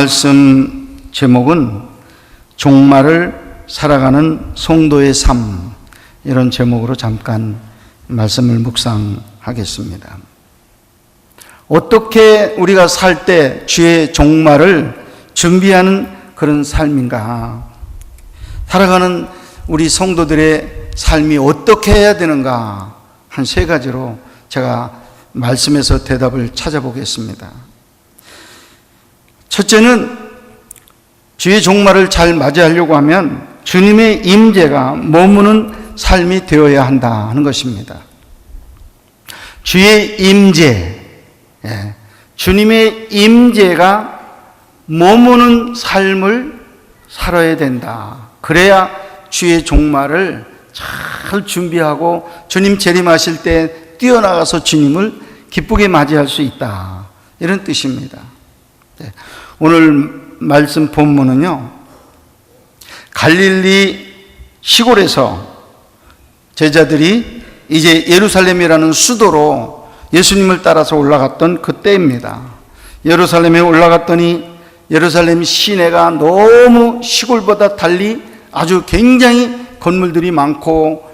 말씀 제목은 종말을 살아가는 성도의 삶, 이런 제목으로 잠깐 말씀을 묵상하겠습니다. 어떻게 우리가 살 때 주의 종말을 준비하는 그런 삶인가? 살아가는 우리 성도들의 삶이 어떻게 해야 되는가? 한 세 가지로 제가 말씀에서 대답을 찾아보겠습니다. 첫째는 주의 종말을 잘 맞이하려고 하면 주님의 임재가 머무는 삶이 되어야 한다 하는 것입니다. 주의 임재, 주님의 임재가 머무는 삶을 살아야 된다. 그래야 주의 종말을 잘 준비하고 주님 재림하실 때 뛰어나가서 주님을 기쁘게 맞이할 수 있다, 이런 뜻입니다. 오늘 말씀 본문은요, 갈릴리 시골에서 제자들이 이제 예루살렘이라는 수도로 예수님을 따라서 올라갔던 그때입니다. 예루살렘에 올라갔더니 예루살렘 시내가 너무 시골보다 달리 아주 굉장히 건물들이 많고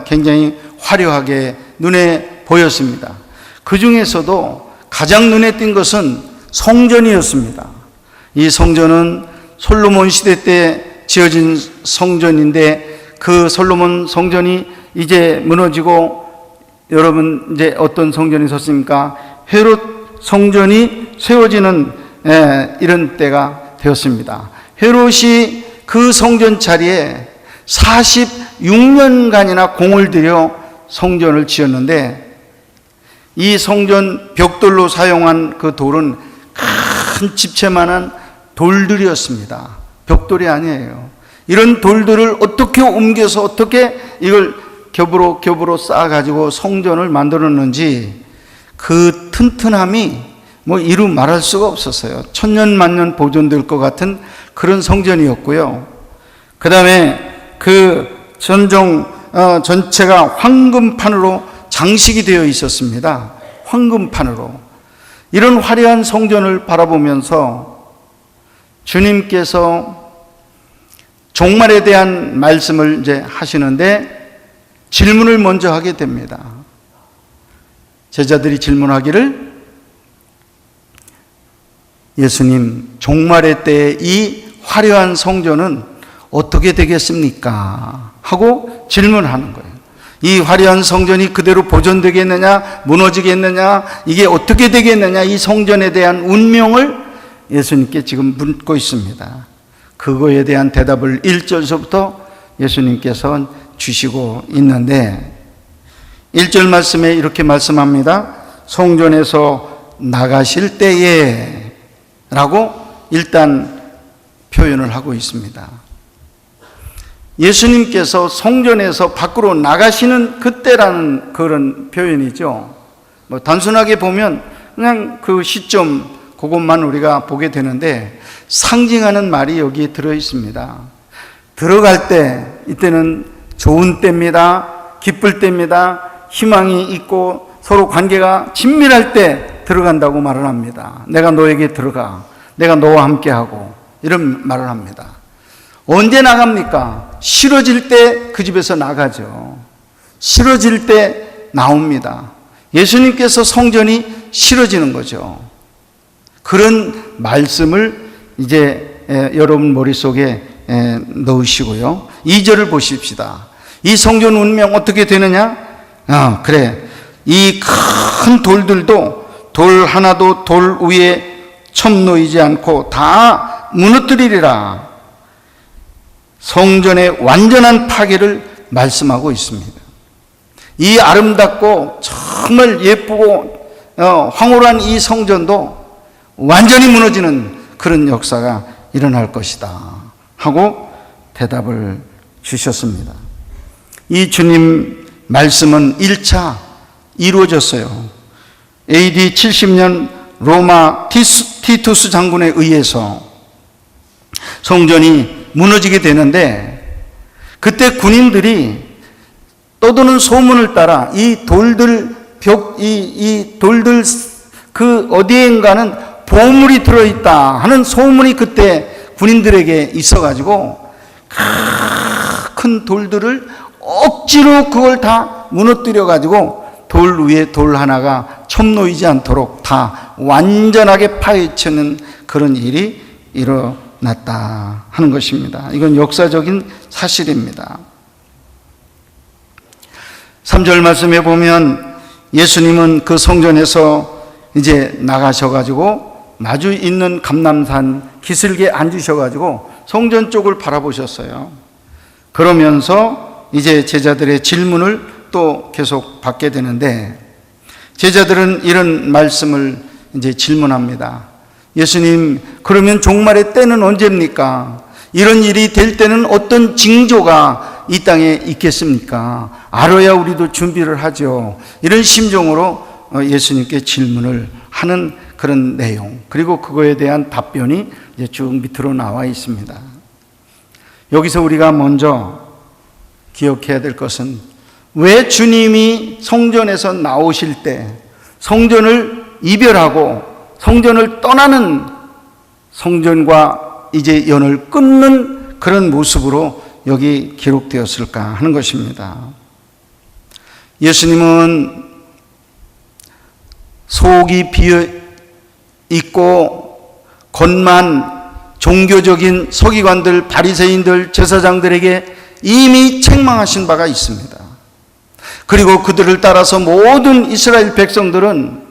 굉장히 화려하게 눈에 보였습니다. 그 중에서도 가장 눈에 띈 것은 성전이었습니다. 이 성전은 솔로몬 시대 때 지어진 성전인데 그 솔로몬 성전이 이제 무너지고, 여러분 이제 어떤 성전이 섰습니까? 헤롯 성전이 세워지는 이런 때가 되었습니다. 헤롯이 그 성전 자리에 46년간이나 공을 들여 성전을 지었는데, 이 성전 벽돌로 사용한 그 돌은 큰 집채만한 돌들이었습니다. 벽돌이 아니에요. 이런 돌들을 어떻게 옮겨서 어떻게 이걸 겹으로 쌓아가지고 성전을 만들었는지, 그 튼튼함이 이루 말할 수가 없었어요. 천년만년 보존될 것 같은 그런 성전이었고요. 그 다음에 그 전체가 황금판으로 장식이 되어 있었습니다. 황금판으로. 이런 화려한 성전을 바라보면서 주님께서 종말에 대한 말씀을 이제 하시는데 질문을 먼저 하게 됩니다. 제자들이 질문하기를, 예수님, 종말의 때에 이 화려한 성전은 어떻게 되겠습니까? 하고 질문하는 거예요. 이 화려한 성전이 그대로 보존되겠느냐, 무너지겠느냐, 이게 어떻게 되겠느냐, 이 성전에 대한 운명을 예수님께 지금 묻고 있습니다. 그거에 대한 대답을 1절서부터 예수님께서 주시고 있는데, 1절 말씀에 이렇게 말씀합니다. 성전에서 나가실 때에 라고 일단 표현을 하고 있습니다. 예수님께서 성전에서 밖으로 나가시는 그때라는 그런 표현이죠. 단순하게 보면 그냥 그 시점 그것만 우리가 보게 되는데, 상징하는 말이 여기에 들어 있습니다. 들어갈 때, 이때는 좋은 때입니다. 기쁠 때입니다. 희망이 있고 서로 관계가 친밀할 때 들어간다고 말을 합니다. 내가 너에게 들어가, 내가 너와 함께하고, 이런 말을 합니다. 언제 나갑니까? 싫어질 때 그 집에서 나가죠. 싫어질 때 나옵니다. 예수님께서 성전이 싫어지는 거죠. 그런 말씀을 이제 여러분 머릿속에 넣으시고요. 2절을 보십시다. 이 성전 운명 어떻게 되느냐? 그래, 이 큰 돌들도 돌 하나도 돌 위에 첨 놓이지 않고 다 무너뜨리리라. 성전의 완전한 파괴를 말씀하고 있습니다. 이 아름답고 정말 예쁘고 황홀한 이 성전도 완전히 무너지는 그런 역사가 일어날 것이다 하고 대답을 주셨습니다. 이 주님 말씀은 1차 이루어졌어요. AD 70년 로마 티투스 장군에 의해서 성전이 무너지게 되는데, 그때 군인들이 떠도는 소문을 따라 이 돌들 그 어디엔가는 보물이 들어있다 하는 소문이 그때 군인들에게 있어가지고 큰 돌들을 억지로 그걸 다 무너뜨려가지고 돌 위에 돌 하나가 첨놓이지 않도록 다 완전하게 파헤치는 그런 일이 일어났다 하는 것입니다. 이건 역사적인 사실입니다. 3절 말씀에 보면 예수님은 그 성전에서 이제 나가셔가지고 마주 있는 감람산 기슭에 앉으셔가지고 성전 쪽을 바라보셨어요. 그러면서 이제 제자들의 질문을 또 계속 받게 되는데, 제자들은 이런 말씀을 이제 질문합니다. 예수님, 그러면 종말의 때는 언제입니까? 이런 일이 될 때는 어떤 징조가 이 땅에 있겠습니까? 알아야 우리도 준비를 하죠. 이런 심정으로 예수님께 질문을 하는 그런 내용, 그리고 그거에 대한 답변이 이제 쭉 밑으로 나와 있습니다. 여기서 우리가 먼저 기억해야 될 것은, 왜 주님이 성전에서 나오실 때 성전을 이별하고 성전을 떠나는, 성전과 이제 연을 끊는 그런 모습으로 여기 기록되었을까 하는 것입니다. 예수님은 속이 비어 있고 겉만 종교적인 서기관들, 바리새인들, 제사장들에게 이미 책망하신 바가 있습니다. 그리고 그들을 따라서 모든 이스라엘 백성들은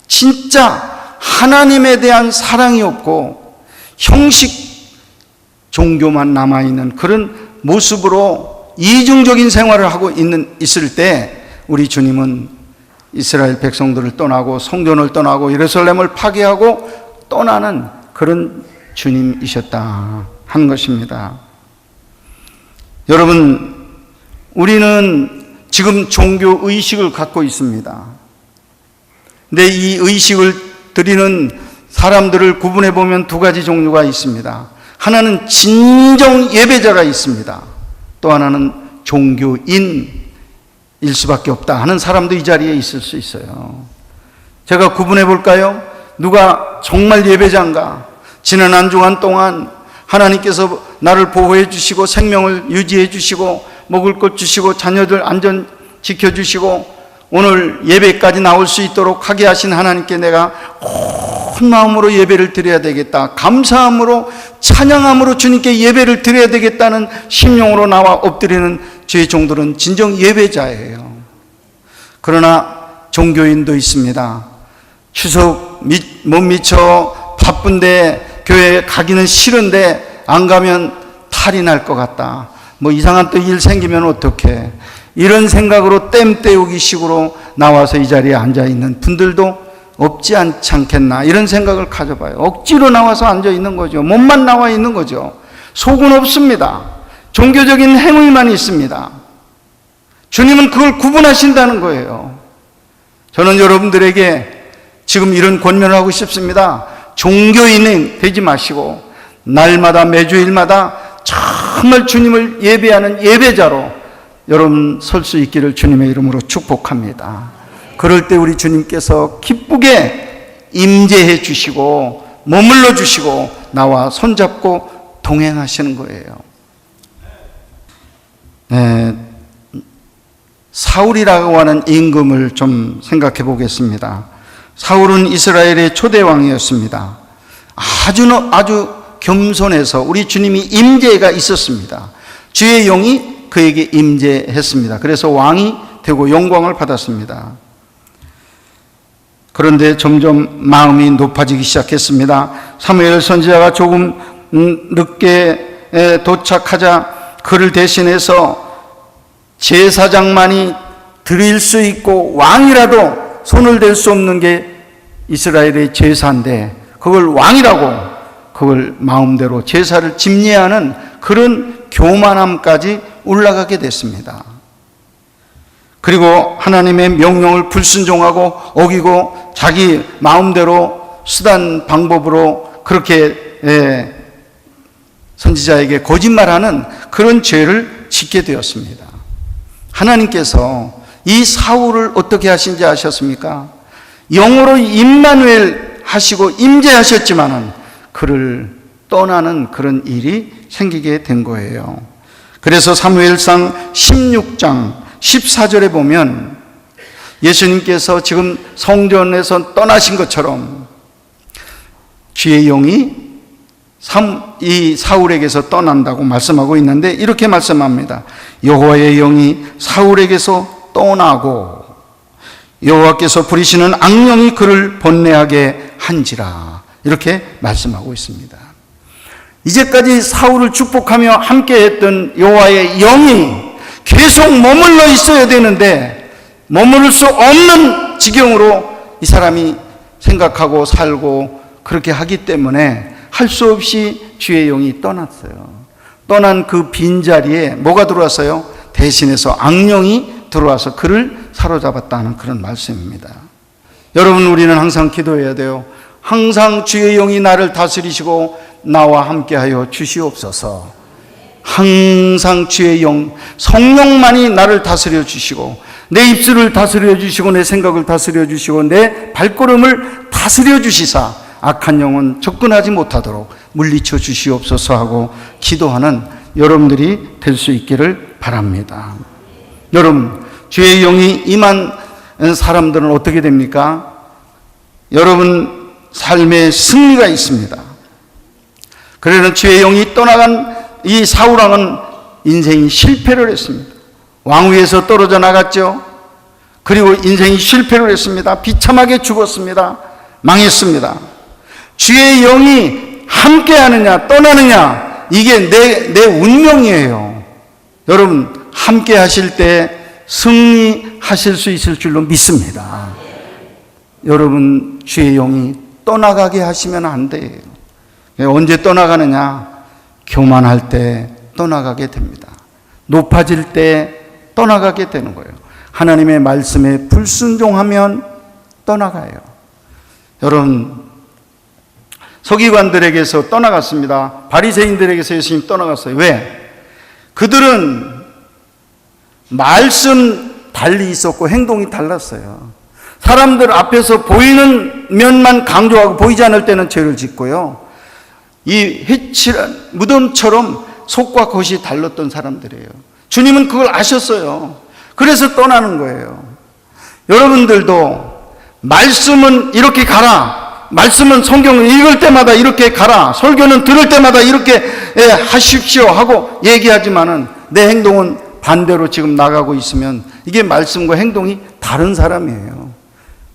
진짜 하나님에 대한 사랑이 없고 형식 종교만 남아있는 그런 모습으로 이중적인 생활을 하고 있을 때, 우리 주님은 이스라엘 백성들을 떠나고 성전을 떠나고 예루살렘을 파괴하고 떠나는 그런 주님이셨다 하는 것입니다. 여러분, 우리는 지금 종교 의식을 갖고 있습니다. 근데 이 의식을 드리는 사람들을 구분해 보면 두 가지 종류가 있습니다. 하나는 진정 예배자가 있습니다. 또 하나는 종교인일 수밖에 없다 하는 사람도 이 자리에 있을 수 있어요. 제가 구분해 볼까요? 누가 정말 예배자인가? 지난 한 주간 동안 하나님께서 나를 보호해 주시고 생명을 유지해 주시고 먹을 것 주시고 자녀들 안전 지켜주시고 오늘 예배까지 나올 수 있도록 하게 하신 하나님께 내가 온 마음으로 예배를 드려야 되겠다, 감사함으로 찬양함으로 주님께 예배를 드려야 되겠다는 심령으로 나와 엎드리는 주의 종들은 진정 예배자예요. 그러나 종교인도 있습니다. 추석 못 미쳐 바쁜데 교회에 가기는 싫은데 안 가면 탈이 날 것 같다, 뭐 이상한 또 일 생기면 어떡해, 이런 생각으로 땜 때우기 식으로 나와서 이 자리에 앉아있는 분들도 없지 않겠나, 이런 생각을 가져봐요. 억지로 나와서 앉아있는 거죠. 몸만 나와 있는 거죠. 속은 없습니다. 종교적인 행위만 있습니다. 주님은 그걸 구분하신다는 거예요. 저는 여러분들에게 지금 이런 권면을 하고 싶습니다. 종교인이 되지 마시고 날마다 매주일마다 정말 주님을 예배하는 예배자로 여러분 설 수 있기를 주님의 이름으로 축복합니다. 그럴 때 우리 주님께서 기쁘게 임재해 주시고 머물러 주시고 나와 손잡고 동행하시는 거예요. 네, 사울이라고 하는 임금을 좀 생각해 보겠습니다. 사울은 이스라엘의 초대 왕이었습니다. 아주 겸손해서 우리 주님이 임재가 있었습니다. 주의 영이 그에게 임재했습니다. 그래서 왕이 되고 영광을 받았습니다. 그런데 점점 마음이 높아지기 시작했습니다. 사무엘 선지자가 조금 늦게 도착하자 그를 대신해서 제사장만이 드릴 수 있고 왕이라도 손을 댈 수 없는 게 이스라엘의 제사인데 그걸 왕이라고 그걸 마음대로 제사를 집례하는 그런 교만함까지 올라가게 됐습니다. 그리고 하나님의 명령을 불순종하고 어기고 자기 마음대로 수단 방법으로 그렇게 선지자에게 거짓말하는 그런 죄를 짓게 되었습니다. 하나님께서 이 사울을 어떻게 하신지 아셨습니까? 영어로 임마누엘 하시고 임재하셨지만은 그를 떠나는 그런 일이 생기게 된 거예요. 그래서 사무엘상 16장 14절에 보면 예수님께서 지금 성전에서 떠나신 것처럼 주의 영이 이 사울에게서 떠난다고 말씀하고 있는데, 이렇게 말씀합니다. 여호와의 영이 사울에게서 떠나고 여호와께서 부리시는 악령이 그를 번뇌하게 한지라, 이렇게 말씀하고 있습니다. 이제까지 사울을 축복하며 함께했던 여호와의 영이 계속 머물러 있어야 되는데 머무를 수 없는 지경으로 이 사람이 생각하고 살고 그렇게 하기 때문에 할 수 없이 주의 영이 떠났어요. 떠난 그 빈자리에 뭐가 들어왔어요? 대신해서 악령이 들어와서 그를 사로잡았다는 그런 말씀입니다. 여러분, 우리는 항상 기도해야 돼요. 항상 주의 영이 나를 다스리시고 나와 함께하여 주시옵소서. 항상 주의 영, 성령만이 나를 다스려 주시고 내 입술을 다스려 주시고 내 생각을 다스려 주시고 내 발걸음을 다스려 주시사 악한 영은 접근하지 못하도록 물리쳐 주시옵소서 하고 기도하는 여러분들이 될 수 있기를 바랍니다. 여러분, 주의 영이 임한 사람들은 어떻게 됩니까? 여러분 삶에 승리가 있습니다. 그러나 주의 영이 떠나간 이 사울왕은 인생이 실패를 했습니다. 왕위에서 떨어져 나갔죠. 그리고 인생이 실패를 했습니다. 비참하게 죽었습니다. 망했습니다. 주의 영이 함께하느냐 떠나느냐, 이게 내 운명이에요. 여러분, 함께 하실 때 승리하실 수 있을 줄로 믿습니다. 여러분, 주의 영이 떠나가게 하시면 안 돼요. 언제 떠나가느냐? 교만할 때 떠나가게 됩니다. 높아질 때 떠나가게 되는 거예요. 하나님의 말씀에 불순종하면 떠나가요. 여러분, 서기관들에게서 떠나갔습니다. 바리새인들에게서 예수님 떠나갔어요. 왜? 그들은 말씀 달리 있었고 행동이 달랐어요. 사람들 앞에서 보이는 면만 강조하고 보이지 않을 때는 죄를 짓고요. 이 회칠한 무덤처럼 속과 겉이 달랐던 사람들이에요. 주님은 그걸 아셨어요. 그래서 떠나는 거예요. 여러분들도 말씀은 이렇게 가라, 말씀은 성경을 읽을 때마다 이렇게 가라, 설교는 들을 때마다 이렇게 하십시오 하고 얘기하지만은 내 행동은 반대로 지금 나가고 있으면 이게 말씀과 행동이 다른 사람이에요.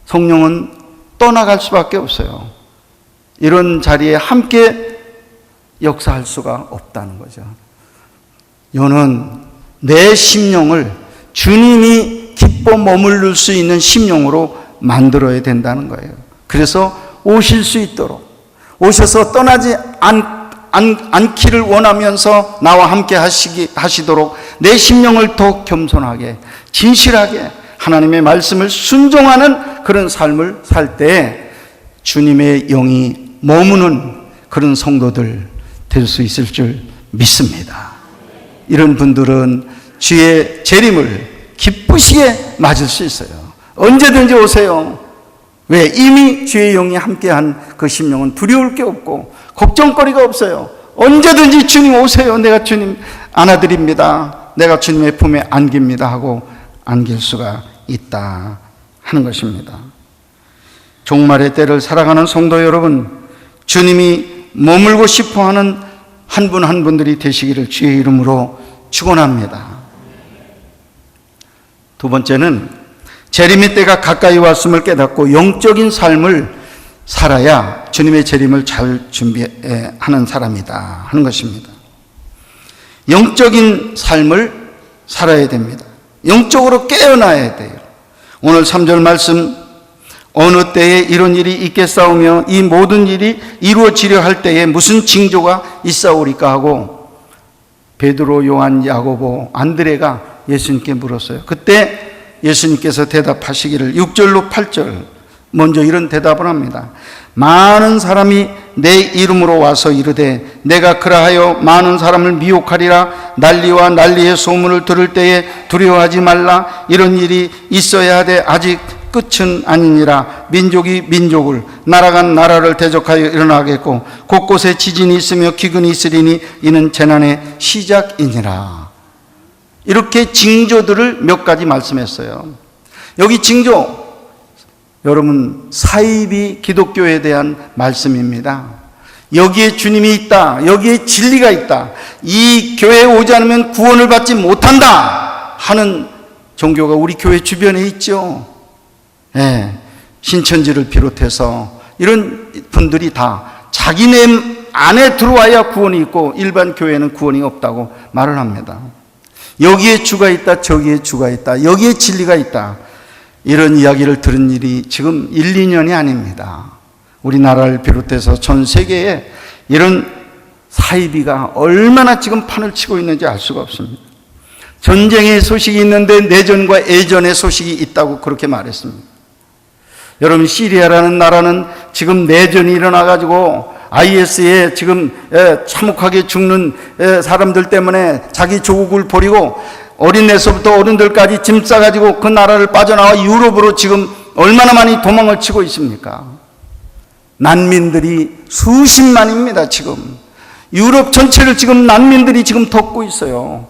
성령은 떠나갈 수밖에 없어요. 이런 자리에 함께 역사할 수가 없다는 거죠. 여는 내 심령을 주님이 기뻐 머무를 수 있는 심령으로 만들어야 된다는 거예요. 그래서 오실 수 있도록, 오셔서 떠나지 않기를 원하면서 나와 함께 하시도록 내 심령을 더 겸손하게 진실하게 하나님의 말씀을 순종하는 그런 삶을 살 때 주님의 영이 머무는 그런 성도들 될 수 있을 줄 믿습니다. 이런 분들은 주의 재림을 기쁘시게 맞을 수 있어요. 언제든지 오세요. 왜? 이미 주의 영이 함께한 그 심령은 두려울 게 없고 걱정거리가 없어요. 언제든지 주님 오세요. 내가 주님 안아드립니다. 내가 주님의 품에 안깁니다 하고 안길 수가 있다 하는 것입니다. 종말의 때를 살아가는 성도 여러분, 주님이 머물고 싶어하는 한 분 한 분들이 되시기를 주의 이름으로 축원합니다. 두 번째는 재림의 때가 가까이 왔음을 깨닫고 영적인 삶을 살아야 주님의 재림을 잘 준비하는 사람이다 하는 것입니다. 영적인 삶을 살아야 됩니다. 영적으로 깨어나야 돼요. 오늘 3절 말씀, 어느 때에 이런 일이 있겠사오며 이 모든 일이 이루어지려 할 때에 무슨 징조가 있사오리까 하고 베드로, 요한, 야고보, 안드레가 예수님께 물었어요. 그때 예수님께서 대답하시기를 6절로 8절 먼저 이런 대답을 합니다. 많은 사람이 내 이름으로 와서 이르되 내가 그라하여 많은 사람을 미혹하리라. 난리와 난리의 소문을 들을 때에 두려워하지 말라. 이런 일이 있어야 하되 아직 끝은 아니니라. 민족이 민족을, 나라가 나라를 대적하여 일어나겠고 곳곳에 지진이 있으며 기근이 있으리니 이는 재난의 시작이니라. 이렇게 징조들을 몇 가지 말씀했어요. 여기 징조, 여러분 사입이 기독교에 대한 말씀입니다. 여기에 주님이 있다, 여기에 진리가 있다, 이 교회에 오지 않으면 구원을 받지 못한다 하는 종교가 우리 교회 주변에 있죠. 네, 신천지를 비롯해서 이런 분들이 다 자기네 안에 들어와야 구원이 있고 일반 교회는 구원이 없다고 말을 합니다. 여기에 주가 있다, 저기에 주가 있다, 여기에 진리가 있다, 이런 이야기를 들은 일이 지금 1, 2년이 아닙니다. 우리나라를 비롯해서 전 세계에 이런 사이비가 얼마나 지금 판을 치고 있는지 알 수가 없습니다. 전쟁의 소식이 있는데 내전과 애전의 소식이 있다고 그렇게 말했습니다. 여러분, 시리아라는 나라는 지금 내전이 일어나가지고 IS에 지금 참혹하게 죽는 사람들 때문에 자기 조국을 버리고 어린애서부터 어른들까지 짐 싸가지고 그 나라를 빠져나와 유럽으로 지금 얼마나 많이 도망을 치고 있습니까? 난민들이 수십만입니다. 지금 유럽 전체를 지금 난민들이 지금 덮고 있어요.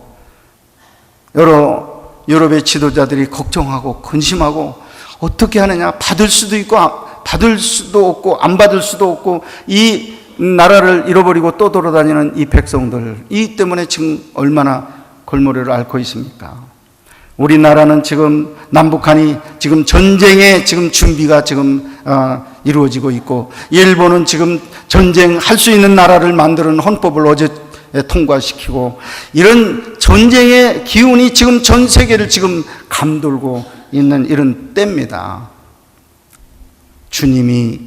여러 유럽의 지도자들이 걱정하고 근심하고 어떻게 하느냐, 받을 수도 있고 받을 수도 없고 안 받을 수도 없고, 이 나라를 잃어버리고 또 돌아다니는 이 백성들, 이 때문에 지금 얼마나 골머리를 앓고 있습니까? 우리나라는 지금 남북한이 지금 전쟁의 지금 준비가 지금 이루어지고 있고, 일본은 지금 전쟁할 수 있는 나라를 만드는 헌법을 어제 통과시키고, 이런 전쟁의 기운이 지금 전 세계를 지금 감돌고 있는 이런 때입니다. 주님이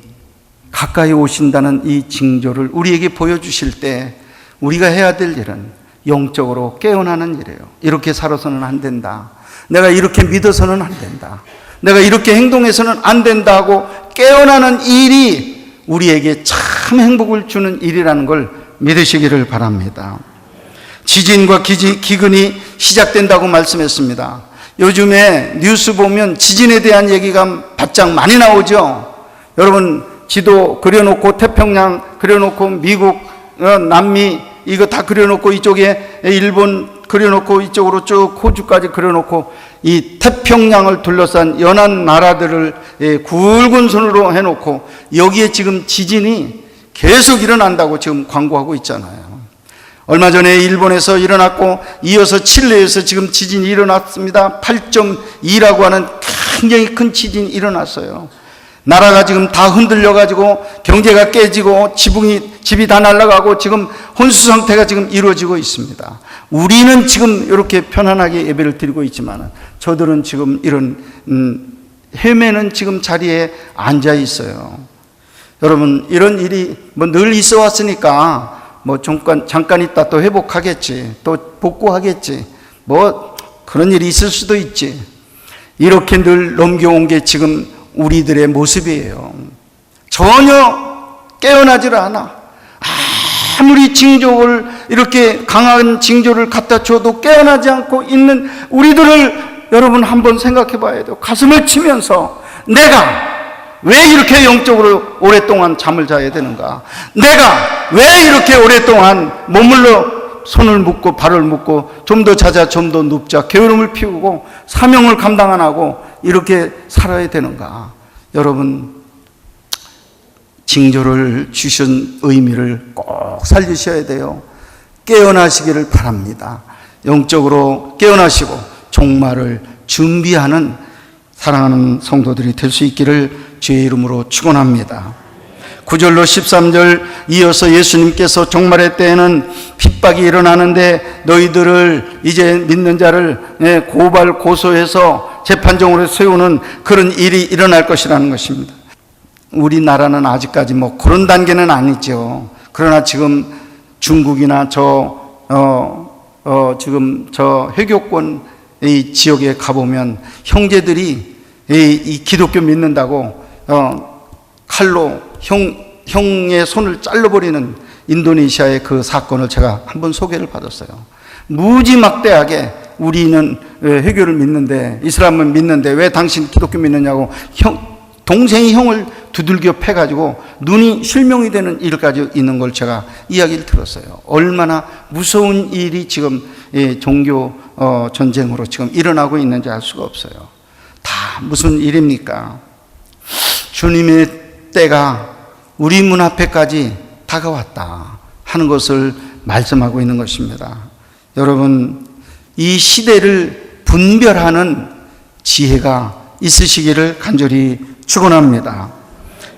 가까이 오신다는 이 징조를 우리에게 보여주실 때 우리가 해야 될 일은 영적으로 깨어나는 일이에요. 이렇게 살아서는 안 된다, 내가 이렇게 믿어서는 안 된다, 내가 이렇게 행동해서는 안 된다고 깨어나는 일이 우리에게 참 행복을 주는 일이라는 걸 믿으시기를 바랍니다. 지진과 기근이 시작된다고 말씀했습니다. 요즘에 뉴스 보면 지진에 대한 얘기가 바짝 많이 나오죠. 여러분, 지도 그려놓고 태평양 그려놓고 미국, 남미 이거 다 그려놓고 이쪽에 일본 그려놓고 이쪽으로 쭉 호주까지 그려놓고 이 태평양을 둘러싼 연안 나라들을 굵은 선으로 해놓고 여기에 지금 지진이 계속 일어난다고 지금 광고하고 있잖아요. 얼마 전에 일본에서 일어났고 이어서 칠레에서 지금 지진이 일어났습니다. 8.2라고 하는 굉장히 큰 지진이 일어났어요. 나라가 지금 다 흔들려가지고 경제가 깨지고 집이 다 날아가고 지금 혼수 상태가 지금 이루어지고 있습니다. 우리는 지금 이렇게 편안하게 예배를 드리고 있지만 저들은 지금 이런 헤매는 지금 자리에 앉아 있어요. 여러분, 이런 일이 뭐 늘 있어 왔으니까 뭐 잠깐 있다 또 회복하겠지, 또 복구하겠지, 뭐 그런 일이 있을 수도 있지. 이렇게 늘 넘겨온 게 지금 우리들의 모습이에요. 전혀 깨어나질 않아. 아무리 징조를 이렇게 강한 징조를 갖다 줘도 깨어나지 않고 있는 우리들을 여러분 한번 생각해 봐야 돼요. 가슴을 치면서 내가 왜 이렇게 영적으로 오랫동안 잠을 자야 되는가? 내가 왜 이렇게 오랫동안 머물러 손을 묶고 발을 묶고 좀 더 자자, 좀 더 눕자, 게으름을 피우고 사명을 감당 안 하고 이렇게 살아야 되는가? 여러분, 징조를 주신 의미를 꼭 살리셔야 돼요. 깨어나시기를 바랍니다. 영적으로 깨어나시고 종말을 준비하는 사랑하는 성도들이 될 수 있기를 주의 이름으로 축원합니다. 9절로 13절 이어서 예수님께서 종말의 때에는 핍박이 일어나는데 너희들을 이제 믿는 자를 고발 고소해서 재판정으로 세우는 그런 일이 일어날 것이라는 것입니다. 우리나라는 아직까지 뭐 그런 단계는 아니죠. 그러나 지금 중국이나 지금 저 회교권 이 지역에 가보면 형제들이 이 기독교 믿는다고 칼로 형의 손을 잘라버리는 인도네시아의 그 사건을 제가 한번 소개를 받았어요. 무지막대하게 우리는 회교를 믿는데, 이슬람을 믿는데 왜 당신 기독교 믿느냐고 동생이 형을 두들겨 패가지고 눈이 실명이 되는 일까지 있는 걸 제가 이야기를 들었어요. 얼마나 무서운 일이 지금 종교 전쟁으로 지금 일어나고 있는지 알 수가 없어요. 다 무슨 일입니까? 주님의 때가 우리 문 앞에까지 다가왔다 하는 것을 말씀하고 있는 것입니다. 여러분, 이 시대를 분별하는 지혜가 있으시기를 간절히 축원합니다.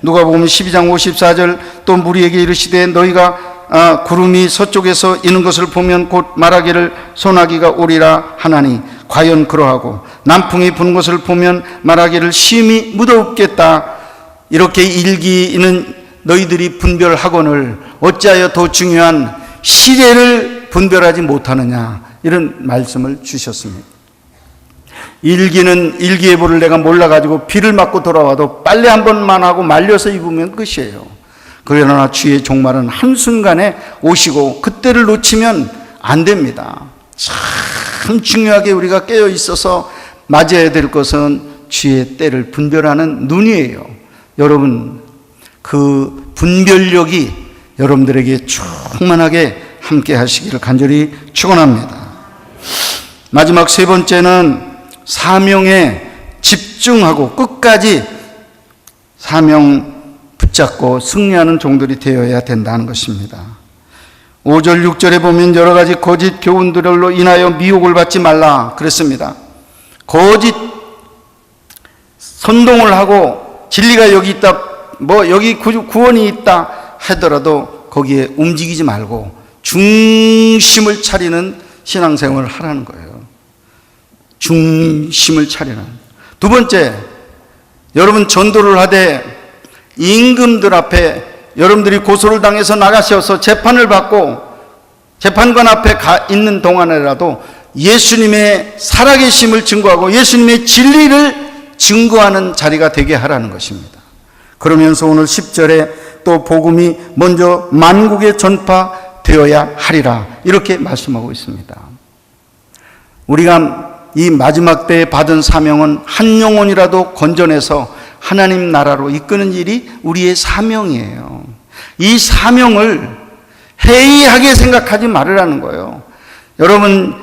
누가복음 12장 54절, 또 무리에게 이르시되 너희가 구름이 서쪽에서 이는 것을 보면 곧 말하기를 소나기가 오리라 하나니 과연 그러하고 남풍이 부는 것을 보면 말하기를 심히 무덥겠다. 이렇게 일기는 너희들이 분별하거늘 어찌하여 더 중요한 시대를 분별하지 못하느냐, 이런 말씀을 주셨습니다. 일기는 일기예보를 내가 몰라가지고 비를 맞고 돌아와도 빨래 한 번만 하고 말려서 입으면 끝이에요. 그러나 주의 종말은 한순간에 오시고 그때를 놓치면 안 됩니다. 참 중요하게 우리가 깨어 있어서 맞아야 될 것은 주의 때를 분별하는 눈이에요. 여러분, 그 분별력이 여러분들에게 충만하게 함께 하시기를 간절히 축원합니다. 마지막 세 번째는 사명에 집중하고 끝까지 사명 붙잡고 승리하는 종들이 되어야 된다는 것입니다. 5절 6절에 보면 여러 가지 거짓 교훈들로 인하여 미혹을 받지 말라 그랬습니다. 거짓 선동을 하고 진리가 여기 있다, 뭐 여기 구원이 있다 하더라도 거기에 움직이지 말고 중심을 차리는 신앙생활을 하라는 거예요. 중심을 차리는. 두 번째, 여러분 전도를 하되 임금들 앞에 여러분들이 고소를 당해서 나가셔서 재판을 받고 재판관 앞에 가 있는 동안에라도 예수님의 살아계심을 증거하고 예수님의 진리를 증거하는 자리가 되게 하라는 것입니다. 그러면서 오늘 10절에 또 복음이 먼저 만국에 전파되어야 하리라, 이렇게 말씀하고 있습니다. 우리가 이 마지막 때에 받은 사명은 한 영혼이라도 건져내서 하나님 나라로 이끄는 일이 우리의 사명이에요. 이 사명을 해이하게 생각하지 말으라는 거예요. 여러분,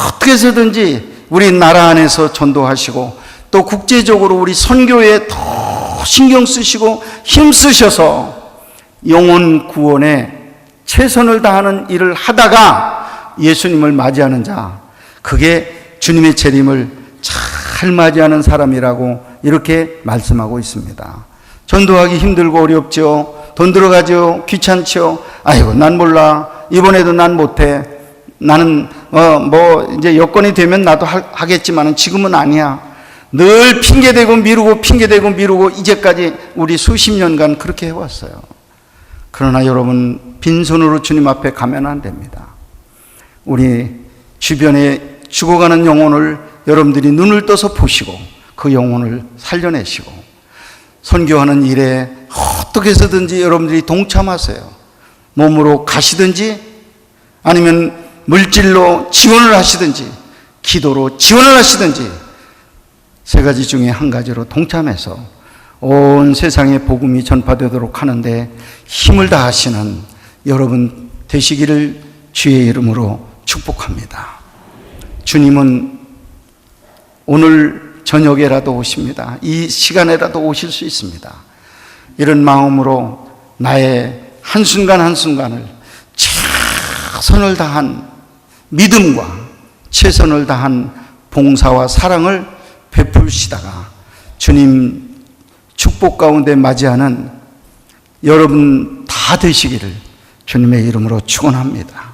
어떻게 해서든지 우리 나라 안에서 전도하시고 또 국제적으로 우리 선교에 더 신경 쓰시고 힘쓰셔서 영혼 구원에 최선을 다하는 일을 하다가 예수님을 맞이하는 자, 그게 주님의 재림을 잘 맞이하는 사람이라고 이렇게 말씀하고 있습니다. 전도하기 힘들고 어렵죠. 돈 들어가죠. 귀찮죠. 아이고, 난 몰라. 이번에도 난 못해. 나는 이제 여건이 되면 나도 하겠지만 지금은 아니야. 늘 핑계대고 미루고 이제까지 우리 수십 년간 그렇게 해왔어요. 그러나 여러분, 빈손으로 주님 앞에 가면 안 됩니다. 우리 주변에 죽어가는 영혼을 여러분들이 눈을 떠서 보시고 그 영혼을 살려내시고 선교하는 일에 어떻게 해서든지 여러분들이 동참하세요. 몸으로 가시든지 아니면 물질로 지원을 하시든지 기도로 지원을 하시든지 세 가지 중에 한 가지로 동참해서 온 세상에 복음이 전파되도록 하는데 힘을 다하시는 여러분 되시기를 주의 이름으로 축복합니다. 주님은 오늘 저녁에라도 오십니다. 이 시간에라도 오실 수 있습니다. 이런 마음으로 나의 한순간 한순간을 최선을 다한 믿음과 최선을 다한 봉사와 사랑을 베풀시다가 주님 축복 가운데 맞이하는 여러분 다 되시기를 주님의 이름으로 축원합니다.